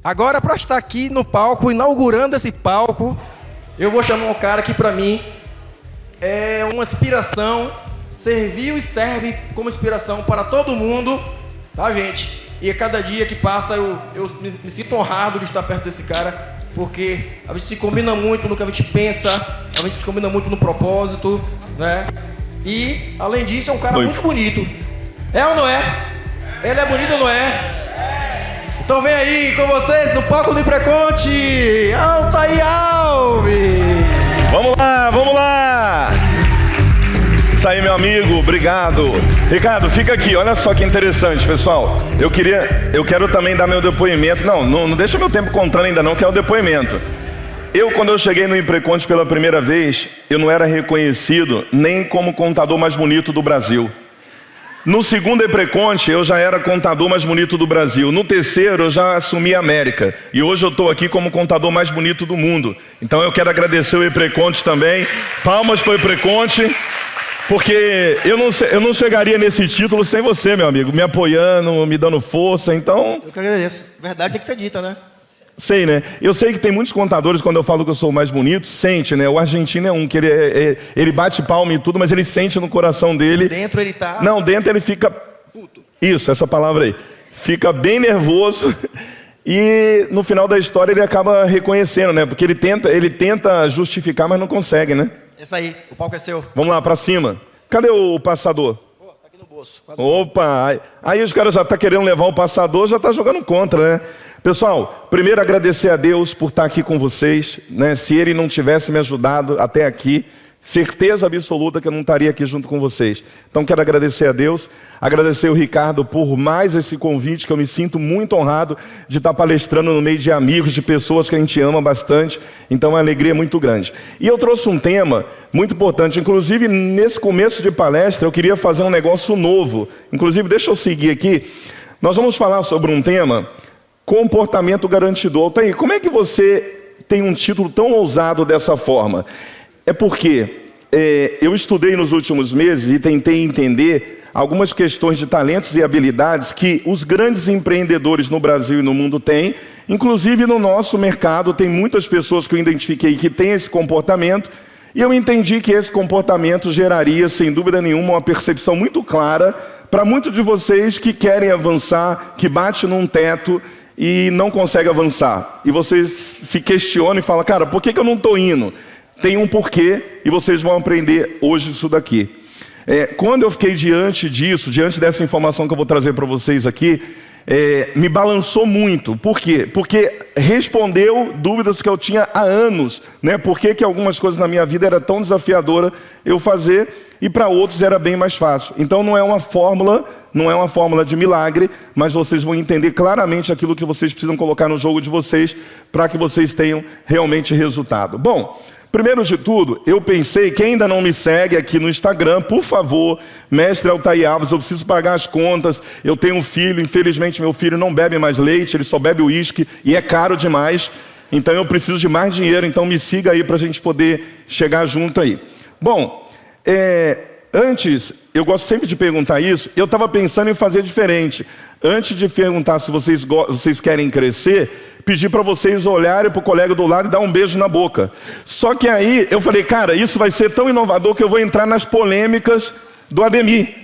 Agora, para estar aqui no palco, inaugurando esse palco, eu vou chamar um cara que, para mim, é uma inspiração, serviu e serve como inspiração para todo mundo, tá, gente? E a cada dia que passa, eu me sinto honrado de estar perto desse cara, porque a gente se combina muito no que a gente pensa, a gente se combina muito no propósito, né? E, além disso, é um cara muito bonito. É ou não é? Ele é bonito ou não é? Então vem aí com vocês no palco do Impreconte, Altair Alves. Vamos lá, vamos lá. Isso aí, meu amigo, obrigado. Ricardo, fica aqui, olha só que interessante, pessoal. Eu quero também dar meu depoimento. Não deixa meu tempo contando ainda não, que é o depoimento. Quando eu cheguei no Impreconte pela primeira vez, eu não era reconhecido nem como contador mais bonito do Brasil. No segundo Impreconte, eu já era contador mais bonito do Brasil. No terceiro, eu já assumi a América. E hoje eu estou aqui como contador mais bonito do mundo. Então eu quero agradecer o Impreconte também. Palmas para o Impreconte, porque eu não chegaria nesse título sem você, meu amigo, me apoiando, me dando força, então... Eu que agradeço. Verdade tem que ser dita, né? Sei, né? Eu sei que tem muitos contadores, quando eu falo que eu sou o mais bonito, sente, né? O argentino é um, que ele bate palma e tudo, mas ele sente no coração dele... Dentro ele tá... Não, dentro ele fica... Puto. Isso, essa palavra aí. Fica bem nervoso e no final da história ele acaba reconhecendo, né? Porque ele tenta justificar, mas não consegue, né? Esse aí, o palco é seu. Vamos lá, pra cima. Cadê o passador? Pô, tá aqui no bolso. Opa! Aí os caras já estão querendo levar o passador, já tá jogando contra, né? Pessoal, primeiro agradecer a Deus por estar aqui com vocês, né? Se Ele não tivesse me ajudado até aqui, certeza absoluta que eu não estaria aqui junto com vocês. Então quero agradecer a Deus, agradecer o Ricardo por mais esse convite, que eu me sinto muito honrado de estar palestrando no meio de amigos, de pessoas que a gente ama bastante. Então é uma alegria muito grande. E eu trouxe um tema muito importante, inclusive nesse começo de palestra eu queria fazer um negócio novo. Inclusive, deixa eu seguir aqui, nós vamos falar sobre um tema... Comportamento garantidor. Altair, como é que você tem um título tão ousado dessa forma? É porque eu estudei nos últimos meses e tentei entender algumas questões de talentos e habilidades que os grandes empreendedores no Brasil e no mundo têm. Inclusive no nosso mercado tem muitas pessoas que eu identifiquei que têm esse comportamento, e eu entendi que esse comportamento geraria, sem dúvida nenhuma, uma percepção muito clara para muitos de vocês que querem avançar, que bate num teto e não consegue avançar. E vocês se questionam e falam, cara, por que eu não estou indo? Tem um porquê e vocês vão aprender hoje isso daqui. Quando eu fiquei diante dessa informação que eu vou trazer para vocês aqui, me balançou muito. Por quê? Porque respondeu dúvidas que eu tinha há anos, né? Por que algumas coisas na minha vida era tão desafiadora eu fazer e para outros era bem mais fácil. Então não é uma fórmula de milagre, mas vocês vão entender claramente aquilo que vocês precisam colocar no jogo de vocês para que vocês tenham realmente resultado. Bom, primeiro de tudo, eu pensei, quem ainda não me segue aqui no Instagram, por favor, Mestre Altair Alves, eu preciso pagar as contas, eu tenho um filho, infelizmente meu filho não bebe mais leite, ele só bebe uísque e é caro demais, então eu preciso de mais dinheiro, então me siga aí para a gente poder chegar junto aí. Bom, antes, eu gosto sempre de perguntar isso, eu estava pensando em fazer diferente. Antes de perguntar se vocês querem crescer, pedir para vocês olharem para o colega do lado e dar um beijo na boca. Só que aí eu falei, cara, isso vai ser tão inovador que eu vou entrar nas polêmicas do Ademir.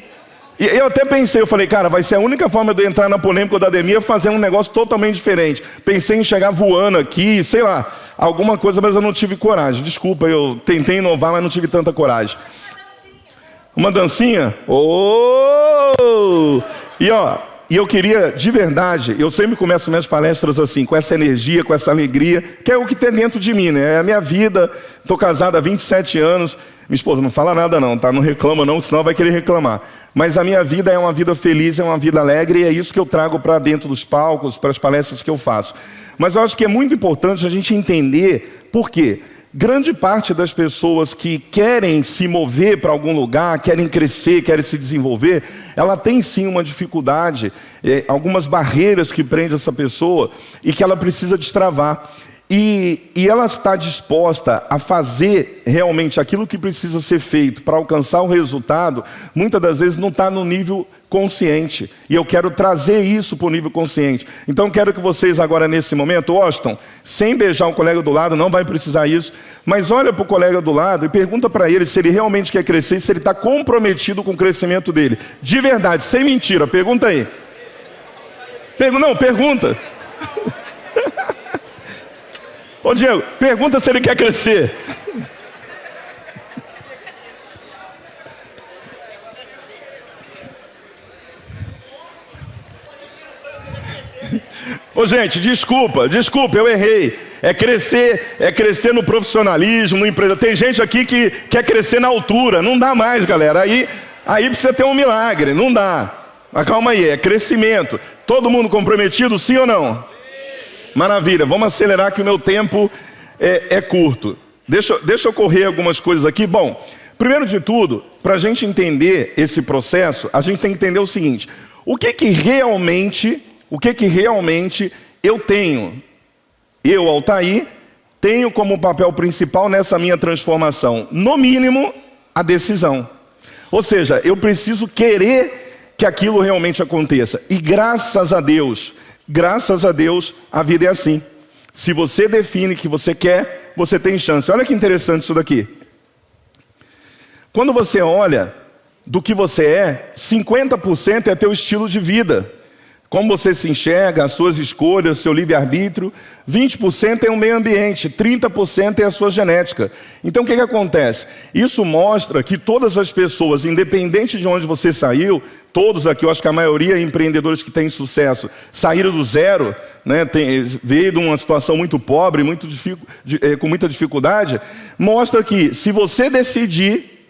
E eu até pensei, eu falei, cara, vai ser a única forma de eu entrar na polêmica do Ademir fazer um negócio totalmente diferente. Pensei em chegar voando aqui, sei lá, alguma coisa, mas eu não tive coragem. Desculpa, eu tentei inovar, mas não tive tanta coragem. Uma dancinha? Oh! E eu queria, de verdade, eu sempre começo minhas palestras assim, com essa energia, com essa alegria, que é o que tem dentro de mim, né? É a minha vida, estou casado há 27 anos, minha esposa não fala nada não, tá? Não reclama não, senão vai querer reclamar. Mas a minha vida é uma vida feliz, é uma vida alegre, e é isso que eu trago para dentro dos palcos, para as palestras que eu faço. Mas eu acho que é muito importante a gente entender por quê. Grande parte das pessoas que querem se mover para algum lugar, querem crescer, querem se desenvolver, ela tem sim uma dificuldade, algumas barreiras que prendem essa pessoa e que ela precisa destravar. E ela está disposta a fazer realmente aquilo que precisa ser feito para alcançar o resultado, muitas das vezes não está no nível consciente. E eu quero trazer isso para o nível consciente. Então quero que vocês agora nesse momento, Washington, sem beijar o colega do lado, não vai precisar isso, mas olha para o colega do lado e pergunta para ele se ele realmente quer crescer e se ele está comprometido com o crescimento dele. De verdade, sem mentira, pergunta aí. Não, pergunta. Ô Diego, pergunta se ele quer crescer. Ô gente, desculpa, eu errei. É crescer no profissionalismo, no empresa. Tem gente aqui que quer crescer na altura. Não dá mais, galera. Aí precisa ter um milagre, não dá. Mas calma aí, é crescimento. Todo mundo comprometido, sim ou não? Maravilha, vamos acelerar que o meu tempo é curto. Deixa eu correr algumas coisas aqui. Bom, primeiro de tudo, para a gente entender esse processo, a gente tem que entender o seguinte: o que realmente eu tenho, Altair, tenho como papel principal nessa minha transformação? No mínimo, a decisão. Ou seja, eu preciso querer que aquilo realmente aconteça. E graças a Deus, a vida é assim. Se você define que você quer, você tem chance. Olha que interessante isso daqui. Quando você olha do que você é, 50% é teu estilo de vida. Como você se enxerga, as suas escolhas, o seu livre-arbítrio. 20% é o meio ambiente, 30% é a sua genética. Então o que acontece? Isso mostra que todas as pessoas, independente de onde você saiu, todos aqui, eu acho que a maioria empreendedores que têm sucesso, saíram do zero, né, veio de uma situação muito pobre, com muita dificuldade, mostra que se você decidir,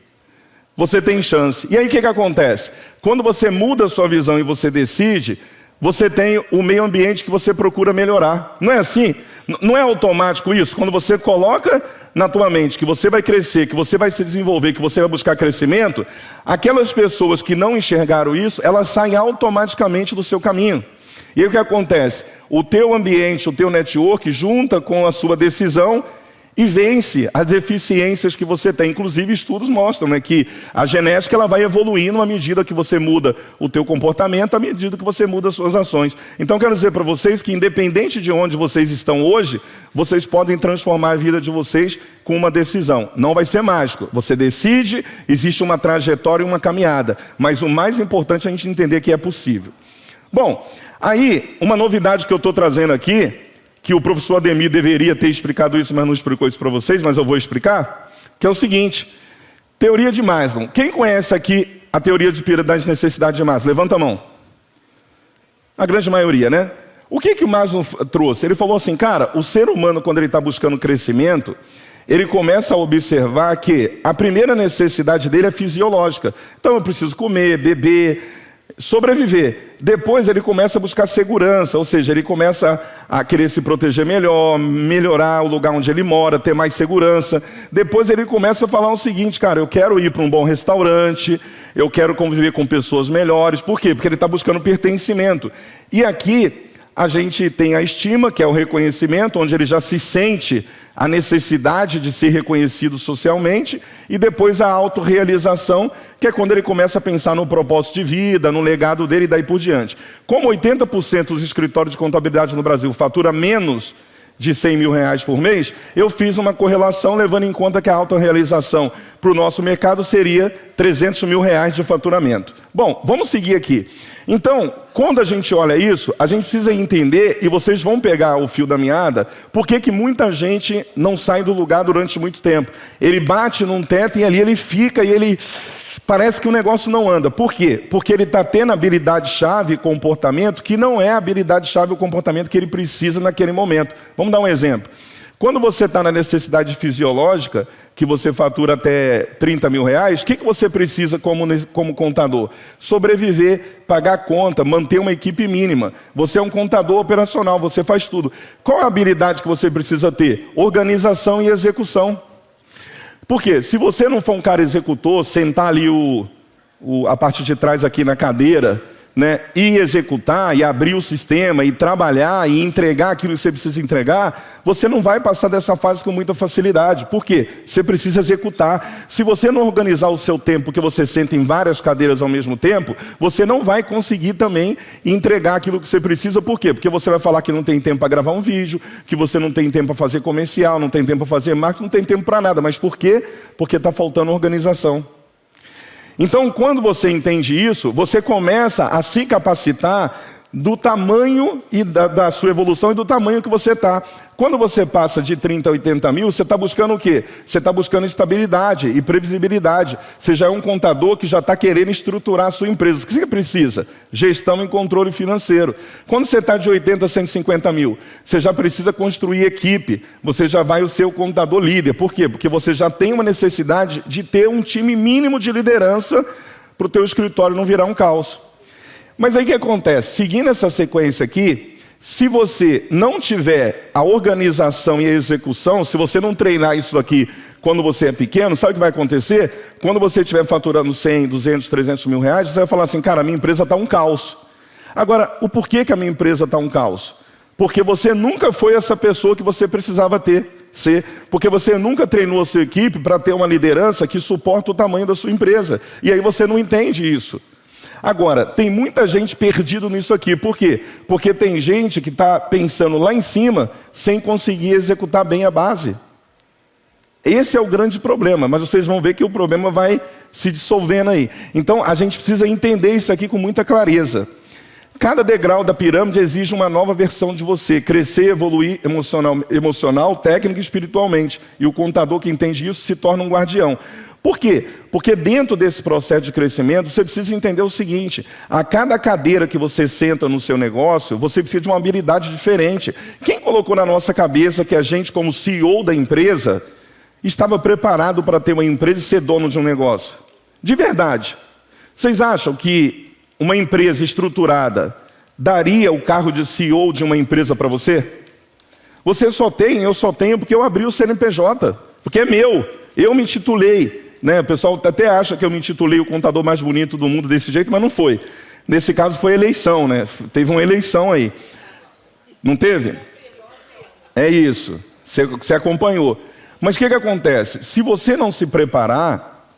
você tem chance. E aí o que acontece? Quando você muda a sua visão e você decide, você tem o meio ambiente que você procura melhorar. Não é assim? Não é automático isso? Quando você coloca na tua mente que você vai crescer, que você vai se desenvolver, que você vai buscar crescimento, aquelas pessoas que não enxergaram isso, elas saem automaticamente do seu caminho. E aí o que acontece? O teu ambiente, o teu network, junta com a sua decisão e vence as deficiências que você tem. Inclusive, estudos mostram, né, que a genética ela vai evoluindo à medida que você muda o teu comportamento, à medida que você muda as suas ações. Então, quero dizer para vocês que, independente de onde vocês estão hoje, vocês podem transformar a vida de vocês com uma decisão. Não vai ser mágico. Você decide, existe uma trajetória e uma caminhada. Mas o mais importante é a gente entender que é possível. Bom, aí, uma novidade que eu estou trazendo aqui, que o professor Ademir deveria ter explicado isso, mas não explicou isso para vocês, mas eu vou explicar, que é o seguinte: teoria de Maslow. Quem conhece aqui a teoria de pirâmide das necessidades de Maslow? Levanta a mão. A grande maioria, né? O que o Maslow trouxe? Ele falou assim, cara, o ser humano, quando ele está buscando crescimento, ele começa a observar que a primeira necessidade dele é fisiológica. Então eu preciso comer, beber, sobreviver. Depois ele começa a buscar segurança, ou seja, ele começa a querer se proteger melhor, melhorar o lugar onde ele mora, ter mais segurança. Depois ele começa a falar o seguinte, cara, eu quero ir para um bom restaurante, eu quero conviver com pessoas melhores. Por quê? Porque ele está buscando pertencimento. E aqui a gente tem a estima, que é o reconhecimento, onde ele já se sente a necessidade de ser reconhecido socialmente, e depois a autorrealização, que é quando ele começa a pensar no propósito de vida, no legado dele e daí por diante. Como 80% dos escritórios de contabilidade no Brasil fatura menos de 100 mil reais por mês, eu fiz uma correlação levando em conta que a autorrealização para o nosso mercado seria 300 mil reais de faturamento. Bom, vamos seguir aqui. Então, quando a gente olha isso, a gente precisa entender, e vocês vão pegar o fio da meada, por que muita gente não sai do lugar durante muito tempo. Ele bate num teto e ali ele fica e ele parece que o negócio não anda. Por quê? Porque ele está tendo habilidade-chave e comportamento que não é a habilidade-chave e o comportamento que ele precisa naquele momento. Vamos dar um exemplo. Quando você está na necessidade fisiológica, que você fatura até 30 mil reais, o que você precisa como contador? Sobreviver, pagar conta, manter uma equipe mínima. Você é um contador operacional, você faz tudo. Qual a habilidade que você precisa ter? Organização e execução. Por quê? Se você não for um cara executor, sentar ali a parte de trás aqui na cadeira, né, e executar, e abrir o sistema, e trabalhar, e entregar aquilo que você precisa entregar, você não vai passar dessa fase com muita facilidade. Por quê? Você precisa executar. Se você não organizar o seu tempo, que você senta em várias cadeiras ao mesmo tempo, você não vai conseguir também entregar aquilo que você precisa. Por quê? Porque você vai falar que não tem tempo para gravar um vídeo, que você não tem tempo para fazer comercial, não tem tempo para fazer marketing, não tem tempo para nada. Mas por quê? Porque está faltando organização. Então, quando você entende isso, você começa a se capacitar do tamanho e da sua evolução e do tamanho que você está. Quando você passa de 30 a 80 mil, você está buscando o quê? Você está buscando estabilidade e previsibilidade. Você já é um contador que já está querendo estruturar a sua empresa. O que você precisa? Gestão e controle financeiro. Quando você está de 80 a 150 mil, você já precisa construir equipe. Você já vai ser o contador líder. Por quê? Porque você já tem uma necessidade de ter um time mínimo de liderança para o teu escritório não virar um caos. Mas aí o que acontece? Seguindo essa sequência aqui, se você não tiver a organização e a execução, se você não treinar isso aqui quando você é pequeno, sabe o que vai acontecer? Quando você estiver faturando 100, 200, 300 mil reais, você vai falar assim, cara, a minha empresa está um caos. Agora, o porquê que a minha empresa está um caos? Porque você nunca foi essa pessoa que você precisava ser, porque você nunca treinou a sua equipe para ter uma liderança que suporta o tamanho da sua empresa. E aí você não entende isso. Agora, tem muita gente perdida nisso aqui. Por quê? Porque tem gente que está pensando lá em cima sem conseguir executar bem a base. Esse é o grande problema, mas vocês vão ver que o problema vai se dissolvendo aí. Então, a gente precisa entender isso aqui com muita clareza. Cada degrau da pirâmide exige uma nova versão de você, crescer e evoluir emocional, técnica e espiritualmente. E o contador que entende isso se torna um guardião. Por quê? Porque dentro desse processo de crescimento, você precisa entender o seguinte, a cada cadeira que você senta no seu negócio, você precisa de uma habilidade diferente. Quem colocou na nossa cabeça que a gente, como CEO da empresa, estava preparado para ter uma empresa e ser dono de um negócio? De verdade. Vocês acham que uma empresa estruturada daria o cargo de CEO de uma empresa para você? Você só tem, eu só tenho porque eu abri o CNPJ, porque é meu, eu me intitulei. Né? O pessoal até acha que eu me intitulei o contador mais bonito do mundo desse jeito, mas não foi. Nesse caso foi eleição, né? Teve uma eleição aí. Não teve? É isso. Você acompanhou. Mas o que acontece? Se você não se preparar,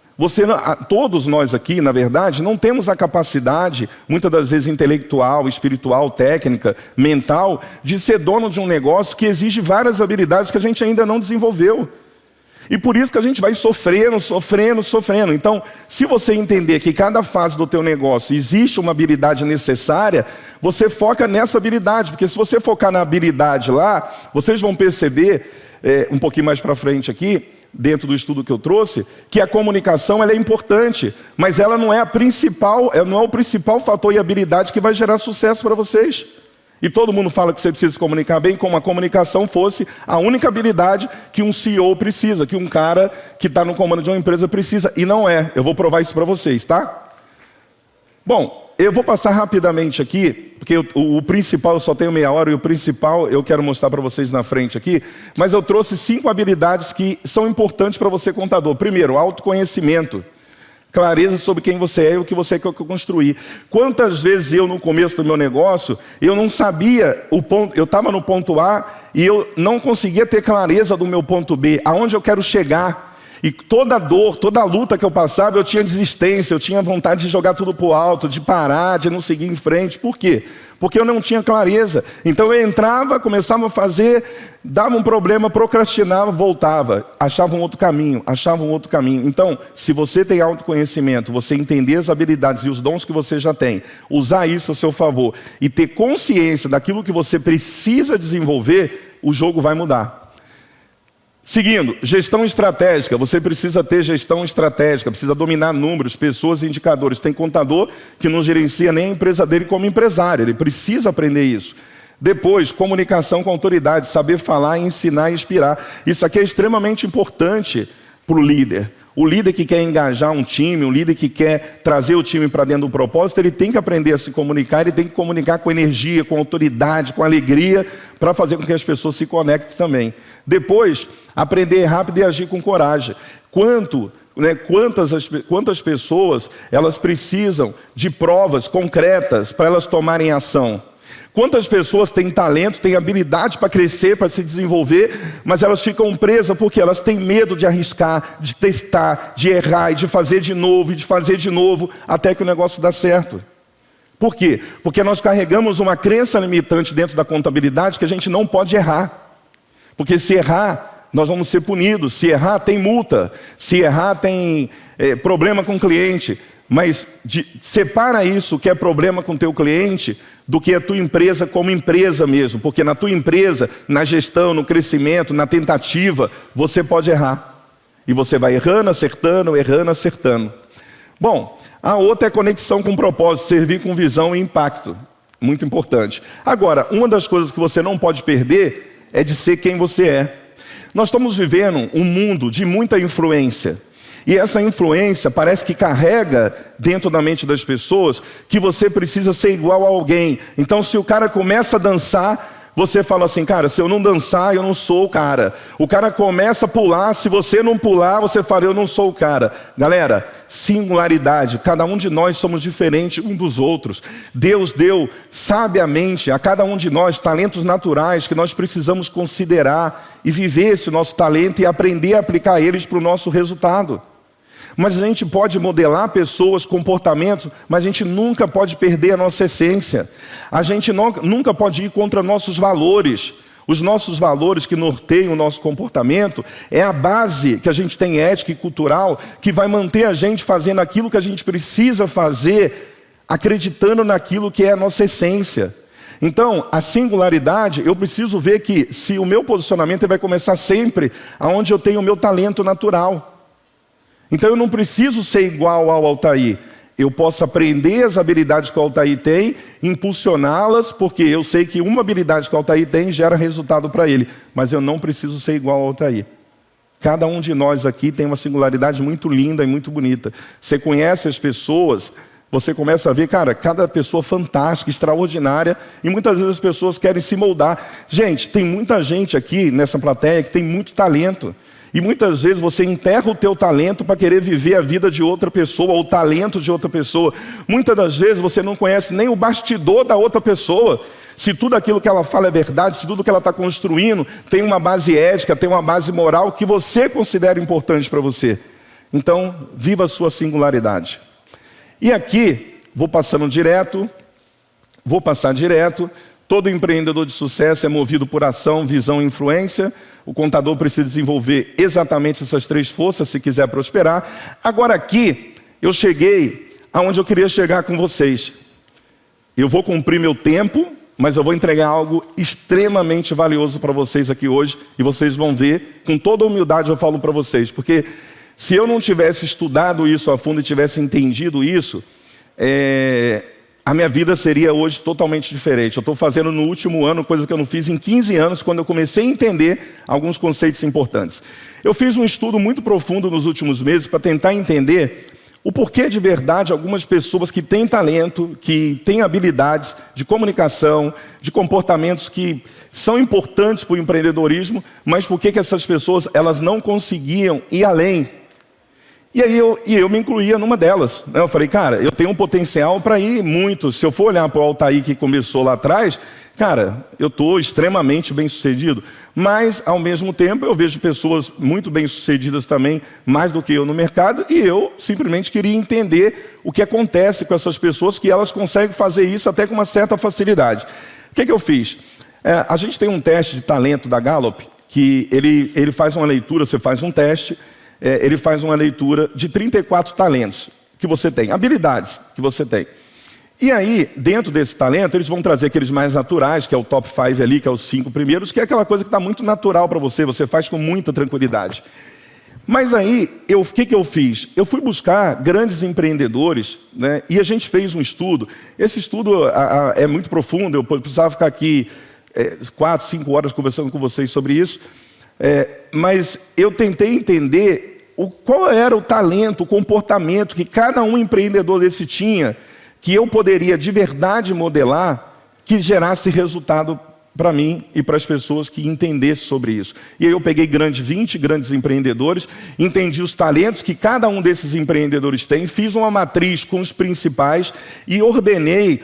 todos nós aqui, na verdade, não temos a capacidade, muitas das vezes intelectual, espiritual, técnica, mental, de ser dono de um negócio que exige várias habilidades que a gente ainda não desenvolveu. E por isso que a gente vai sofrendo. Então, se você entender que cada fase do teu negócio existe uma habilidade necessária, você foca nessa habilidade. Porque se você focar na habilidade lá, vocês vão perceber, um pouquinho mais para frente aqui, dentro do estudo que eu trouxe, que a comunicação ela é importante, mas ela não é não é o principal fator e habilidade que vai gerar sucesso para vocês. E todo mundo fala que você precisa se comunicar bem, como a comunicação fosse a única habilidade que um CEO precisa, que um cara que está no comando de uma empresa precisa. E não é. Eu vou provar isso para vocês, tá? Bom, eu vou passar rapidamente aqui, porque o principal eu só tenho meia hora, e o principal eu quero mostrar para vocês na frente aqui, mas eu trouxe 5 habilidades que são importantes para você, contador. Primeiro, autoconhecimento. Clareza sobre quem você é e o que você quer construir. Quantas vezes eu, no começo do meu negócio, eu não sabia o ponto, eu estava no ponto A e eu não conseguia ter clareza do meu ponto B, aonde eu quero chegar. E toda dor, toda luta que eu passava, eu tinha desistência, eu tinha vontade de jogar tudo para o alto, de parar, de não seguir em frente. Por quê? Porque eu não tinha clareza. Então eu entrava, começava a fazer, dava um problema, procrastinava, voltava. Achava um outro caminho. Então, se você tem autoconhecimento, você entender as habilidades e os dons que você já tem, usar isso a seu favor e ter consciência daquilo que você precisa desenvolver, o jogo vai mudar. Seguindo, gestão estratégica. Você precisa ter gestão estratégica, precisa dominar números, pessoas e indicadores. Tem contador que não gerencia nem a empresa dele como empresário, ele precisa aprender isso. Depois, comunicação com autoridade, saber falar, ensinar e inspirar. Isso aqui é extremamente importante para o líder. O líder que quer engajar um time, o líder que quer trazer o time para dentro do propósito, ele tem que aprender a se comunicar, ele tem que comunicar com energia, com autoridade, com alegria, para fazer com que as pessoas se conectem também. Depois, aprender rápido e agir com coragem. né, quantas pessoas elas precisam de provas concretas para elas tomarem ação. Quantas pessoas têm talento, têm habilidade para crescer, para se desenvolver, mas elas ficam presas porque elas têm medo de arriscar, de testar, de errar, e de fazer de novo, e de fazer de novo, até que o negócio dá certo. Por quê? Porque nós carregamos uma crença limitante dentro da contabilidade que a gente não pode errar. Porque se errar, nós vamos ser punidos. Se errar, tem multa. Se errar, tem problema com o cliente. Mas separa isso, que é problema com o teu cliente, do que a tua empresa como empresa mesmo. Porque na tua empresa, na gestão, no crescimento, na tentativa, você pode errar. E você vai errando, acertando, errando, acertando. Bom, a outra é conexão com propósito, servir com visão e impacto. Muito importante. Agora, uma das coisas que você não pode perder é de ser quem você é. Nós estamos vivendo um mundo de muita influência. E essa influência parece que carrega dentro da mente das pessoas que você precisa ser igual a alguém. Então, se o cara começa a dançar, você fala assim, cara, se eu não dançar, eu não sou o cara. O cara começa a pular, se você não pular, você fala, eu não sou o cara. Galera, singularidade, cada um de nós somos diferentes um dos outros. Deus deu sabiamente a cada um de nós talentos naturais que nós precisamos considerar e viver esse nosso talento e aprender a aplicar eles para o nosso resultado. Mas a gente pode modelar pessoas, comportamentos, mas a gente nunca pode perder a nossa essência. A gente nunca pode ir contra nossos valores. Os nossos valores que norteiam o nosso comportamento é a base que a gente tem ética e cultural que vai manter a gente fazendo aquilo que a gente precisa fazer, acreditando naquilo que é a nossa essência. Então, a singularidade, eu preciso ver que se o meu posicionamento vai começar sempre aonde eu tenho o meu talento natural. Então eu não preciso ser igual ao Altair. Eu posso aprender as habilidades que o Altair tem, impulsioná-las, porque eu sei que uma habilidade que o Altair tem gera resultado para ele. Mas eu não preciso ser igual ao Altair. Cada um de nós aqui tem uma singularidade muito linda e muito bonita. Você conhece as pessoas, você começa a ver, cara, cada pessoa fantástica, extraordinária, e muitas vezes as pessoas querem se moldar. Gente, tem muita gente aqui nessa plateia que tem muito talento. E muitas vezes você enterra o teu talento para querer viver a vida de outra pessoa, ou o talento de outra pessoa. Muitas das vezes você não conhece nem o bastidor da outra pessoa. Se tudo aquilo que ela fala é verdade, se tudo que ela está construindo tem uma base ética, tem uma base moral que você considera importante para você. Então, viva a sua singularidade. E aqui, vou passar direto. Todo empreendedor de sucesso é movido por ação, visão e influência. O contador precisa desenvolver exatamente essas três forças se quiser prosperar. Agora aqui, eu cheguei aonde eu queria chegar com vocês. Eu vou cumprir meu tempo, mas eu vou entregar algo extremamente valioso para vocês aqui hoje. E vocês vão ver, com toda humildade eu falo para vocês. Porque se eu não tivesse estudado isso a fundo e tivesse entendido isso, a minha vida seria hoje totalmente diferente. Eu estou fazendo no último ano coisa que eu não fiz em 15 anos, quando eu comecei a entender alguns conceitos importantes. Eu fiz um estudo muito profundo nos últimos meses para tentar entender o porquê de verdade algumas pessoas que têm talento, que têm habilidades de comunicação, de comportamentos que são importantes para o empreendedorismo, mas por que essas pessoas elas não conseguiam ir além. E aí eu me incluía numa delas. Eu falei, cara, eu tenho um potencial para ir muito. Se eu for olhar para o Altair que começou lá atrás, cara, eu estou extremamente bem sucedido. Mas, ao mesmo tempo, eu vejo pessoas muito bem sucedidas também, mais do que eu no mercado, e eu simplesmente queria entender o que acontece com essas pessoas, que elas conseguem fazer isso até com uma certa facilidade. O que eu fiz? A gente tem um teste de talento da Gallup, que ele faz uma leitura, você faz um teste, ele faz uma leitura de 34 talentos que você tem, habilidades que você tem. E aí, dentro desse talento, eles vão trazer aqueles mais naturais, que é o top 5 ali, que é os 5 primeiros, que é aquela coisa que está muito natural para você, você faz com muita tranquilidade. Mas aí, o que eu fiz? Eu fui buscar grandes empreendedores, né, e a gente fez um estudo. Esse estudo é muito profundo, eu precisava ficar aqui 4, 5 horas conversando com vocês sobre isso. Mas eu tentei entender qual era o talento, o comportamento que cada um empreendedor desse tinha, que eu poderia de verdade modelar, que gerasse resultado para mim e para as pessoas que entendessem sobre isso. E aí eu peguei 20 grandes empreendedores, entendi os talentos que cada um desses empreendedores tem, fiz uma matriz com os principais e ordenei,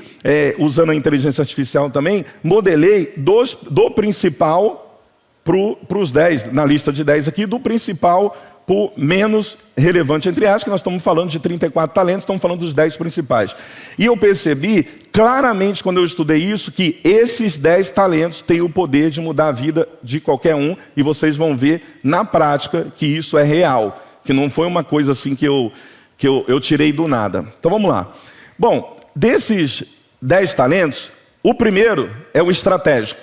usando a inteligência artificial também, modelei do principal para os 10, na lista de 10 aqui, do principal por menos relevante, entre aspas, que nós estamos falando de 34 talentos, estamos falando dos 10 principais. E eu percebi claramente, quando eu estudei isso, que esses 10 talentos têm o poder de mudar a vida de qualquer um, e vocês vão ver na prática que isso é real, que não foi uma coisa assim que eu tirei do nada. Então vamos lá. Bom, desses 10 talentos, o primeiro é o estratégico.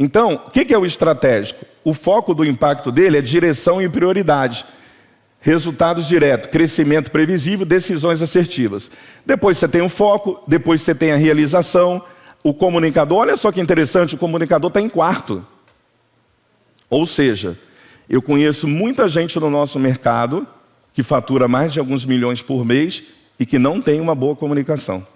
Então, o que é o estratégico? O foco do impacto dele é direção e prioridade. Resultados diretos, crescimento previsível, decisões assertivas. Depois você tem o foco, depois você tem a realização. O comunicador, olha só que interessante, o comunicador está em quarto. Ou seja, eu conheço muita gente no nosso mercado que fatura mais de alguns milhões por mês e que não tem uma boa comunicação.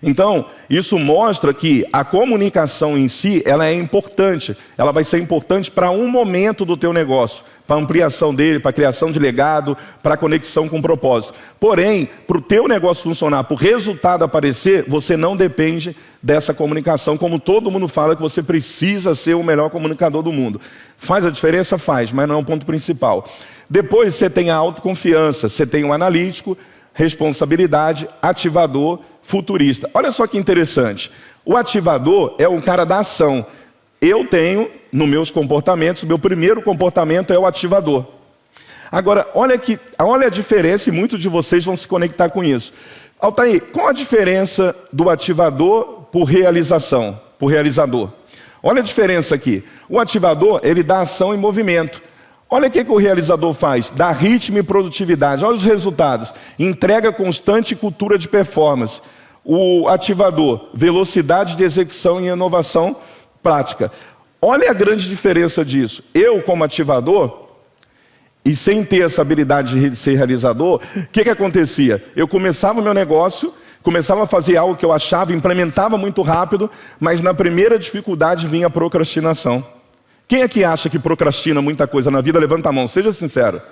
Então, isso mostra que a comunicação em si, ela é importante. Ela vai ser importante para um momento do teu negócio, para a ampliação dele, para a criação de legado, para a conexão com o propósito. Porém, para o teu negócio funcionar, para o resultado aparecer, você não depende dessa comunicação, como todo mundo fala que você precisa ser o melhor comunicador do mundo. Faz a diferença? Faz, mas não é o ponto principal. Depois você tem a autoconfiança, você tem o analítico, responsabilidade, ativador, futurista. Olha só que interessante. O ativador é um cara da ação. Eu tenho, nos meus comportamentos, o meu primeiro comportamento é o ativador. Agora, olha a diferença, e muitos de vocês vão se conectar com isso. Altair, qual a diferença do ativador por realização, por realizador? Olha a diferença aqui. O ativador, ele dá ação e movimento. Olha o que o realizador faz, dá ritmo e produtividade. Olha os resultados, entrega constante e cultura de performance. O ativador, velocidade de execução e inovação prática. Olha a grande diferença disso. Eu, como ativador, e sem ter essa habilidade de ser realizador, o que acontecia? Eu começava o meu negócio, começava a fazer algo que eu achava, implementava muito rápido, mas na primeira dificuldade vinha a procrastinação. Quem aqui acha que procrastina muita coisa na vida? Levanta a mão, seja sincero.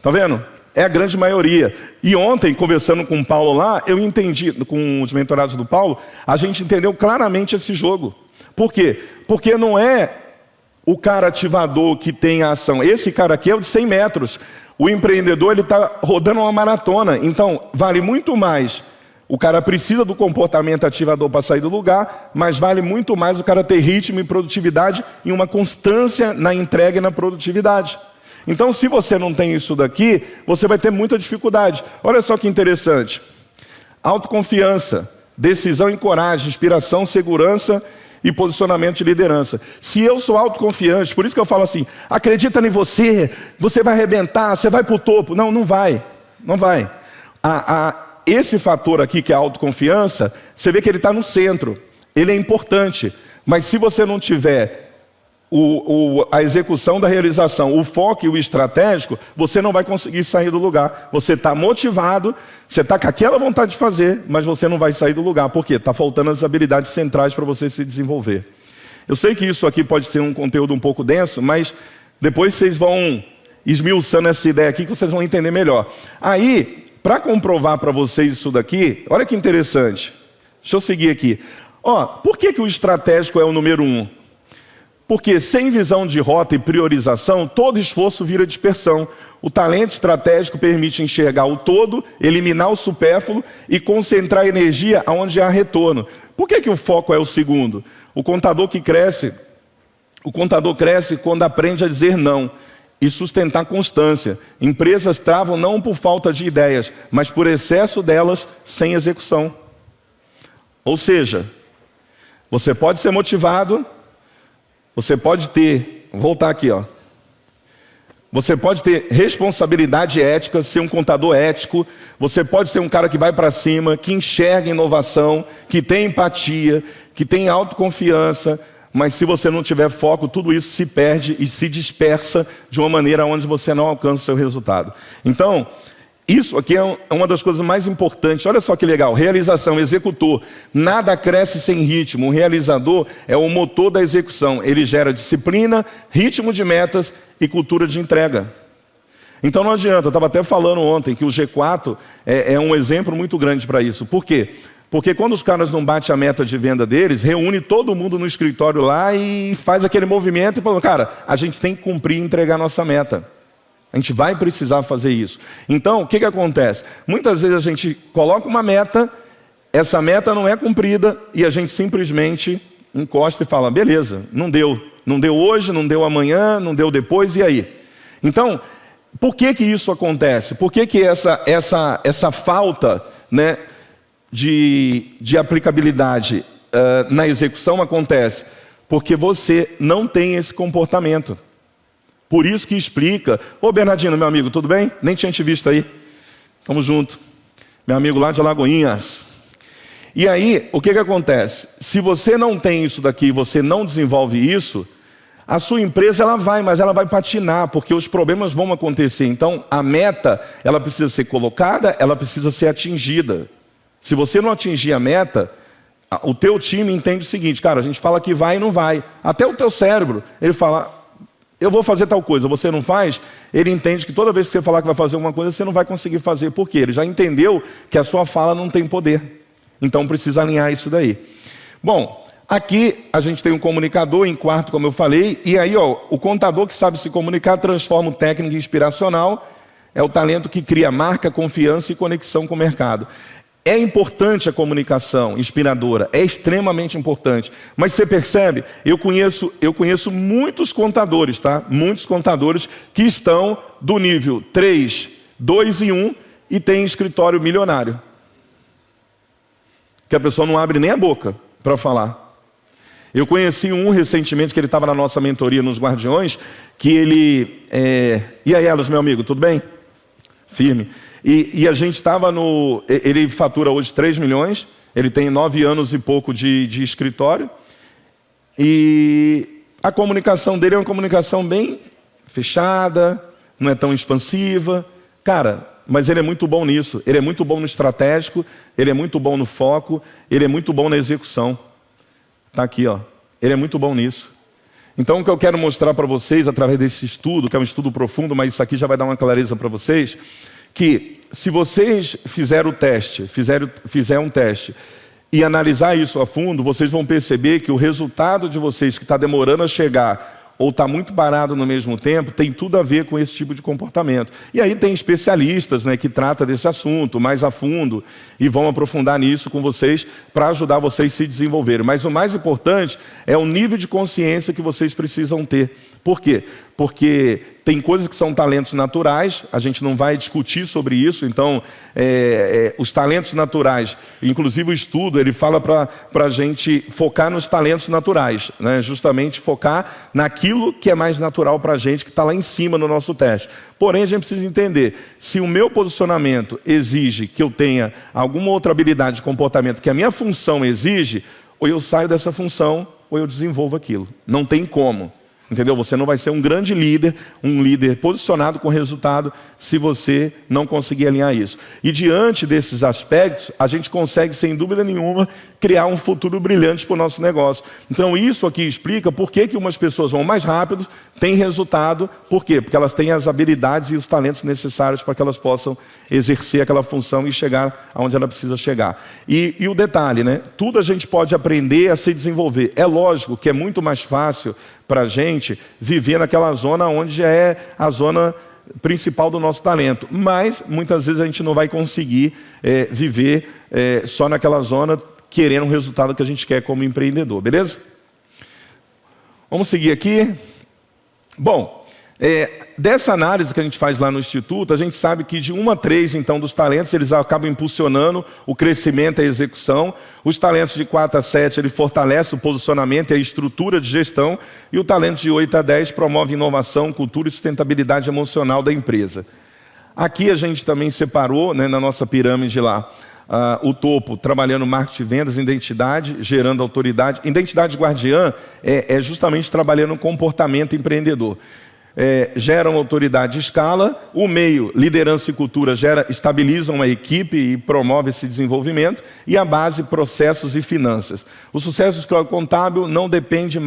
Tá vendo? É a grande maioria. E ontem, conversando com o Paulo lá, eu entendi, com os mentorados do Paulo, a gente entendeu claramente esse jogo. Por quê? Porque não é o cara ativador que tem a ação. Esse cara aqui é o de 100 metros. O empreendedor, ele está rodando uma maratona. Então, vale muito mais. O cara precisa do comportamento ativador para sair do lugar, mas vale muito mais o cara ter ritmo e produtividade e uma constância na entrega e na produtividade. Então, se você não tem isso daqui, você vai ter muita dificuldade. Olha só que interessante. Autoconfiança, decisão e coragem, inspiração, segurança e posicionamento de liderança. Se eu sou autoconfiante, por isso que eu falo assim, acredita em você, você vai arrebentar, você vai para o topo. Não, não vai. Não vai. Esse fator aqui, que é a autoconfiança, você vê que ele está no centro. Ele é importante. Mas se você não tiver a execução da realização, o foco e o estratégico, você não vai conseguir sair do lugar. Você está motivado, você está com aquela vontade de fazer, mas você não vai sair do lugar. Por quê? Está faltando as habilidades centrais para você se desenvolver. Eu sei que isso aqui pode ser um conteúdo um pouco denso, mas depois vocês vão esmiuçando essa ideia aqui que vocês vão entender melhor. Aí, para comprovar para vocês isso daqui, olha que interessante. Deixa eu seguir aqui. Por que o estratégico é o número 1? Porque sem visão de rota e priorização, todo esforço vira dispersão. O talento estratégico permite enxergar o todo, eliminar o supérfluo e concentrar a energia onde há retorno. Por que o foco é o segundo? O contador cresce quando aprende a dizer não e sustentar constância. Empresas travam não por falta de ideias, mas por excesso delas sem execução. Ou seja, você pode ser motivado, você pode ter, vou voltar aqui, você pode ter responsabilidade ética, ser um contador ético, você pode ser um cara que vai para cima, que enxerga inovação, que tem empatia, que tem autoconfiança, mas se você não tiver foco, tudo isso se perde e se dispersa de uma maneira onde você não alcança o seu resultado. Então, Isso aqui é uma das coisas mais importantes. Olha só que legal, realização, executor. Nada cresce sem ritmo. O realizador é o motor da execução. Ele gera disciplina, ritmo de metas e cultura de entrega. Então não adianta, eu estava até falando ontem que o G4 é um exemplo muito grande para isso. Por quê? Porque quando os caras não batem a meta de venda deles, reúne todo mundo no escritório lá e faz aquele movimento e fala, cara, a gente tem que cumprir e entregar a nossa meta. A gente vai precisar fazer isso. Então, o que acontece? Muitas vezes a gente coloca uma meta, essa meta não é cumprida e a gente simplesmente encosta e fala, beleza, não deu. Não deu hoje, não deu amanhã, não deu depois, e aí? Então, por que isso acontece? Por que essa falta, né, de aplicabilidade na execução acontece? Porque você não tem esse comportamento. Por isso que explica... Ô Bernardino, meu amigo, tudo bem? Nem tinha te visto aí. Tamo junto. Meu amigo lá de Alagoinhas. E aí, o que acontece? Se você não tem isso daqui, você não desenvolve isso, a sua empresa mas ela vai patinar, porque os problemas vão acontecer. Então, a meta, ela precisa ser colocada, ela precisa ser atingida. Se você não atingir a meta, o teu time entende o seguinte, cara, a gente fala que vai e não vai. Até o teu cérebro, ele fala... Eu vou fazer tal coisa, você não faz, ele entende que toda vez que você falar que vai fazer uma coisa, você não vai conseguir fazer. Por quê? Ele já entendeu que a sua fala não tem poder. Então precisa alinhar isso daí. Bom, aqui a gente tem um comunicador em quarto, como eu falei, e aí o contador que sabe se comunicar transforma o técnico em inspiracional, é o talento que cria marca, confiança e conexão com o mercado. É importante a comunicação inspiradora, é extremamente importante. Mas você percebe, eu conheço muitos contadores, tá? Muitos contadores que estão do nível 3, 2 e 1 e tem escritório milionário. Que a pessoa não abre nem a boca para falar. Eu conheci um recentemente, que ele estava na nossa mentoria nos Guardiões, que ele... E aí, Elas, meu amigo, tudo bem? Firme. E a gente estava no... Ele fatura hoje 3 milhões, ele tem 9 anos e pouco de escritório, e a comunicação dele é uma comunicação bem fechada, não é tão expansiva. Cara, mas ele é muito bom nisso, ele é muito bom no estratégico, ele é muito bom no foco, ele é muito bom na execução. Está aqui, ó. Ele é muito bom nisso. Então, o que eu quero mostrar para vocês, através desse estudo, que é um estudo profundo, mas isso aqui já vai dar uma clareza para vocês, que se vocês fizer um teste e analisar isso a fundo, vocês vão perceber que o resultado de vocês que está demorando a chegar ou está muito parado no mesmo tempo, tem tudo a ver com esse tipo de comportamento. E aí tem especialistas, né, que tratam desse assunto mais a fundo e vão aprofundar nisso com vocês para ajudar vocês a se desenvolverem. Mas o mais importante é o nível de consciência que vocês precisam ter. Por quê? Porque tem coisas que são talentos naturais, a gente não vai discutir sobre isso, então os talentos naturais, inclusive o estudo, ele fala para a gente focar nos talentos naturais, né? Justamente focar naquilo que é mais natural para a gente, que está lá em cima no nosso teste. Porém, a gente precisa entender, se o meu posicionamento exige que eu tenha alguma outra habilidade de comportamento que a minha função exige, ou eu saio dessa função, ou eu desenvolvo aquilo. Não tem como. Entendeu? Você não vai ser um grande líder, um líder posicionado com resultado, se você não conseguir alinhar isso. E diante desses aspectos, a gente consegue, sem dúvida nenhuma, criar um futuro brilhante para o nosso negócio. Então isso aqui explica por que umas pessoas vão mais rápido, têm resultado. Por quê? Porque elas têm as habilidades e os talentos necessários para que elas possam exercer aquela função e chegar aonde ela precisa chegar. E o detalhe, né? Tudo a gente pode aprender a se desenvolver. É lógico que é muito mais fácil para a gente viver naquela zona onde é a zona principal do nosso talento. Mas, muitas vezes, a gente não vai conseguir viver só naquela zona querendo o resultado que a gente quer como empreendedor, beleza? Vamos seguir aqui. Bom, dessa análise que a gente faz lá no Instituto, a gente sabe que de 1 a 3, então, dos talentos, eles acabam impulsionando o crescimento e a execução. Os talentos de 4 a 7, ele fortalece o posicionamento e a estrutura de gestão. E o talento de 8 a 10 promove inovação, cultura e sustentabilidade emocional da empresa. Aqui a gente também separou, né, na nossa pirâmide lá, o topo, trabalhando marketing, vendas, identidade, gerando autoridade. Identidade guardiã é justamente trabalhando comportamento empreendedor. geram autoridade e escala, o meio, liderança e cultura, estabilizam a equipe e promove esse desenvolvimento, e a base, processos e finanças. O sucesso do escritório contábil não depende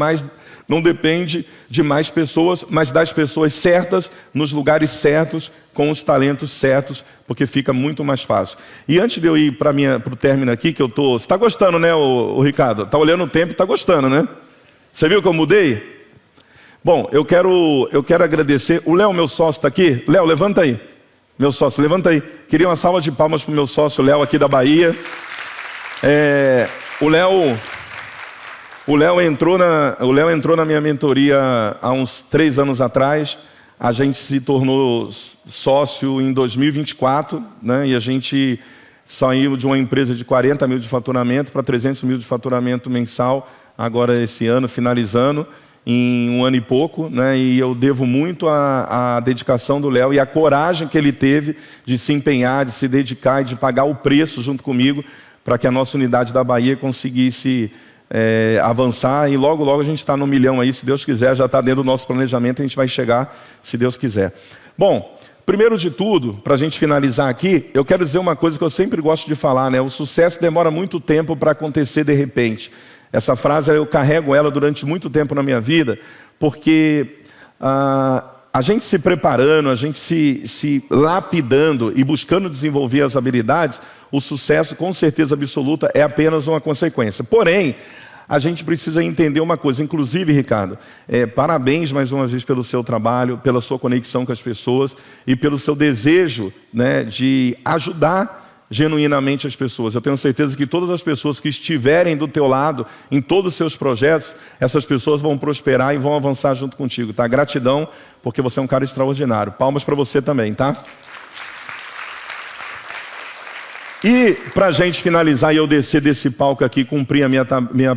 de mais pessoas, mas das pessoas certas, nos lugares certos, com os talentos certos, porque fica muito mais fácil. E antes de eu ir para o término aqui, que eu tô... Você está gostando, né, o Ricardo? Está olhando o tempo e está gostando, né? Você viu que eu mudei? Bom, eu quero agradecer. O Léo, meu sócio, está aqui? Léo, levanta aí. Meu sócio, levanta aí. Queria uma salva de palmas para o meu sócio, Léo, aqui da Bahia. O Léo entrou na minha mentoria há uns 3 anos atrás. A gente se tornou sócio em 2024, né? E a gente saiu de uma empresa de 40 mil de faturamento para 300 mil de faturamento mensal, agora esse ano, finalizando, em 1 ano e pouco, né? E eu devo muito à dedicação do Léo e à coragem que ele teve de se empenhar, de se dedicar e de pagar o preço junto comigo para que a nossa unidade da Bahia conseguisse avançar, e logo, logo a gente está no 1 milhão aí, se Deus quiser, já está dentro do nosso planejamento, a gente vai chegar, se Deus quiser. Bom, primeiro de tudo, para a gente finalizar aqui, eu quero dizer uma coisa que eu sempre gosto de falar, né? O sucesso demora muito tempo para acontecer de repente. Essa frase eu carrego ela durante muito tempo na minha vida, porque a gente se preparando, a gente se lapidando e buscando desenvolver as habilidades, o sucesso, com certeza absoluta, é apenas uma consequência. Porém, a gente precisa entender uma coisa. Inclusive, Ricardo, parabéns mais uma vez pelo seu trabalho, pela sua conexão com as pessoas e pelo seu desejo, né, de ajudar genuinamente as pessoas. Eu tenho certeza que todas as pessoas que estiverem do teu lado em todos os seus projetos, essas pessoas vão prosperar e vão avançar junto contigo, tá? Gratidão, porque você é um cara extraordinário. Palmas para você também, tá? E para a gente finalizar e eu descer desse palco aqui, cumprir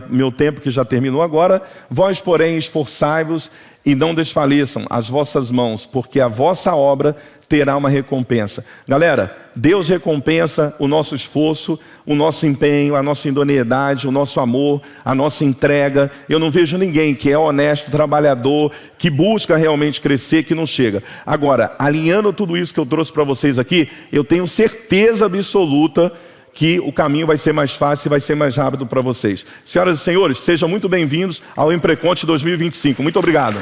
meu tempo que já terminou agora, vós, porém, esforçai-vos e não desfaleçam as vossas mãos, porque a vossa obra terá uma recompensa. Galera, Deus recompensa o nosso esforço, o nosso empenho, a nossa idoneidade, o nosso amor, a nossa entrega. Eu não vejo ninguém que é honesto, trabalhador, que busca realmente crescer, que não chega. Agora, alinhando tudo isso que eu trouxe para vocês aqui, eu tenho certeza absoluta que o caminho vai ser mais fácil e vai ser mais rápido para vocês. Senhoras e senhores, sejam muito bem-vindos ao Empreconte 2025. Muito obrigado.